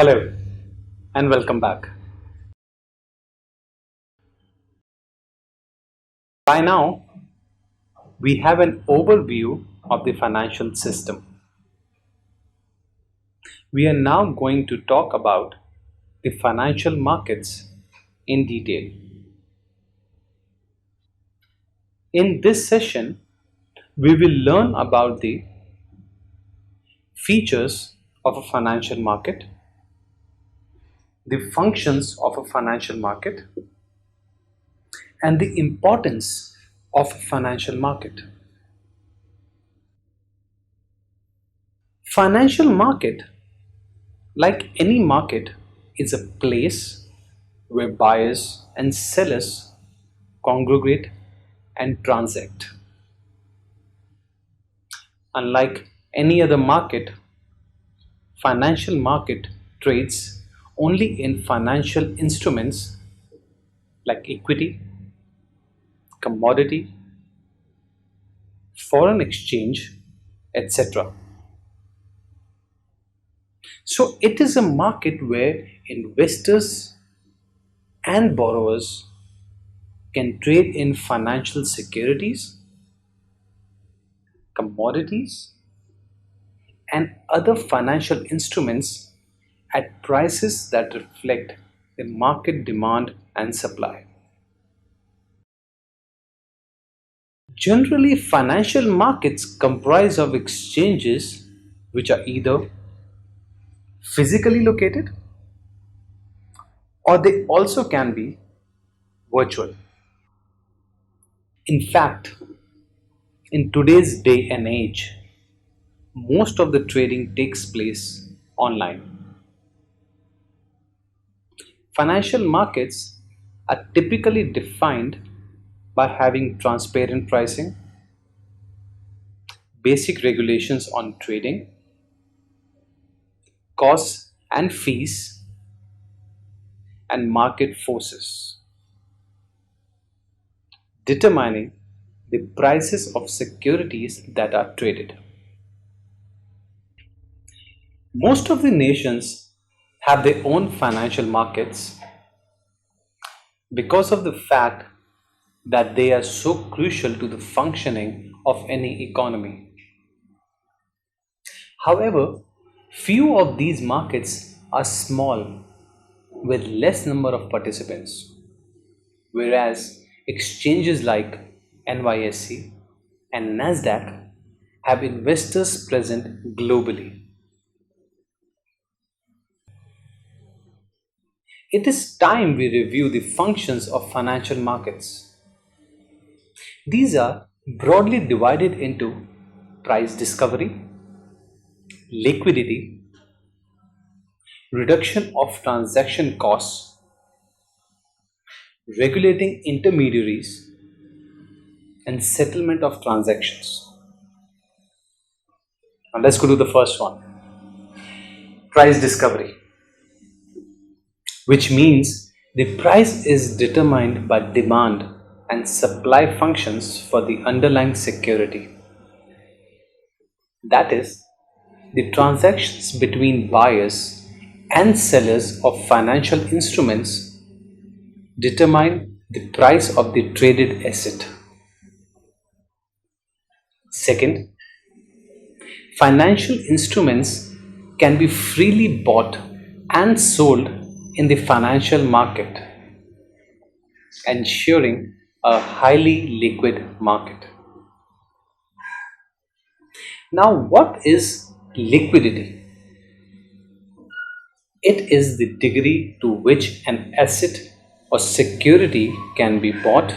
Hello and welcome back. By now, we have an overview of the financial system. We are now going to talk about the financial markets in detail. In this session, we will learn about the features of a financial market, the functions of a financial market, and the importance of a financial market. Financial market, like any market, is a place where buyers and sellers congregate and transact. Unlike any other market, financial market trades only in financial instruments like equity, commodity, foreign exchange, etc. So it is a market where investors and borrowers can trade in financial securities, commodities, and other financial instruments at prices that reflect the market demand and supply. Generally, financial markets comprise of exchanges which are either physically located or they also can be virtual. In fact, in today's day and age, most of the trading takes place online. Financial markets are typically defined by having transparent pricing, basic regulations on trading, costs and fees, and market forces, determining the prices of securities that are traded. Most of the nations have their own financial markets because of the fact that they are so crucial to the functioning of any economy. However, few of these markets are small with less number of participants, whereas exchanges like NYSE and NASDAQ have investors present globally. It is time we review the functions of financial markets. These are broadly divided into price discovery, liquidity, reduction of transaction costs, regulating intermediaries, and settlement of transactions. Now let's go to the first one, price discovery, which means the price is determined by demand and supply functions for the underlying security. That is, the transactions between buyers and sellers of financial instruments determine the price of the traded asset. Second, financial instruments can be freely bought and sold in the financial market, ensuring a highly liquid market. Now, what is liquidity? It is the degree to which an asset or security can be bought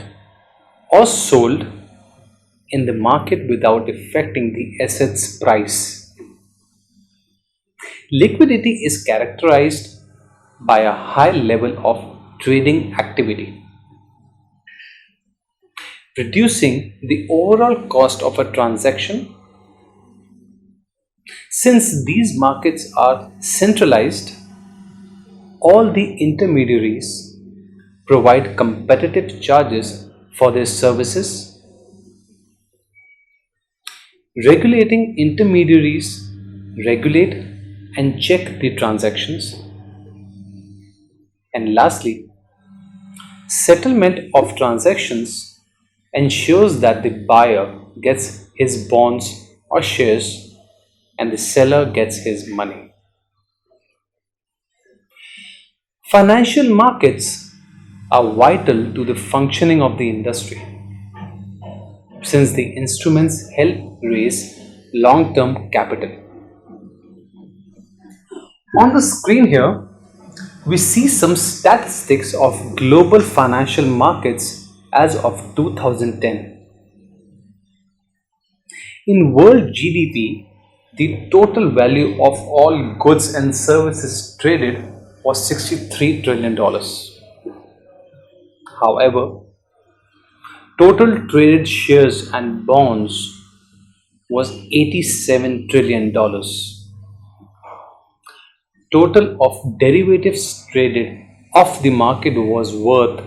or sold in the market without affecting the asset's price. Liquidity is characterized by a high level of trading activity, reducing the overall cost of a transaction. Since these markets are centralized, all the intermediaries provide competitive charges for their services. Regulating intermediaries regulate and check the transactions, And lastly, settlement of transactions ensures that the buyer gets his bonds or shares and the seller gets his money. Financial markets are vital to the functioning of the industry since the instruments help raise long term capital. On the screen here, we see some statistics of global financial markets as of 2010. In world GDP, the total value of all goods and services traded was $63 trillion. However, total traded shares and bonds was $87 trillion. Total of derivatives traded off the market was worth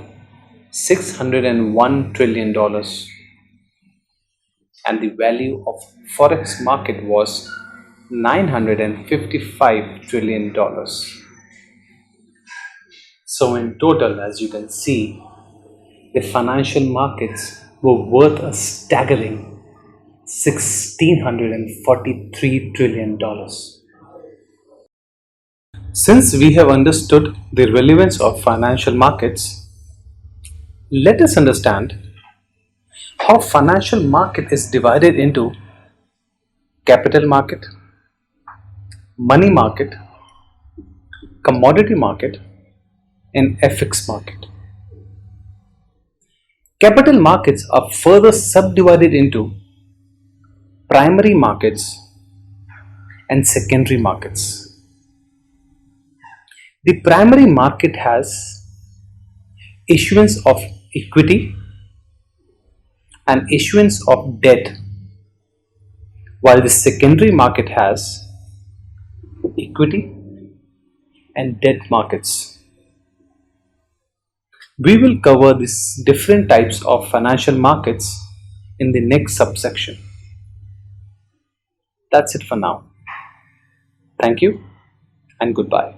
$601 trillion and the value of forex market was $955 trillion. So in total, as you can see, the financial markets were worth a staggering $1,643 trillion. Since we have understood the relevance of financial markets, let us understand how financial market is divided into capital market, money market, commodity market, and FX market. Capital markets are further subdivided into primary markets and secondary markets. The primary market has issuance of equity and issuance of debt, while the secondary market has equity and debt markets. We will cover these different types of financial markets in the next subsection. That's it for now. Thank you and goodbye.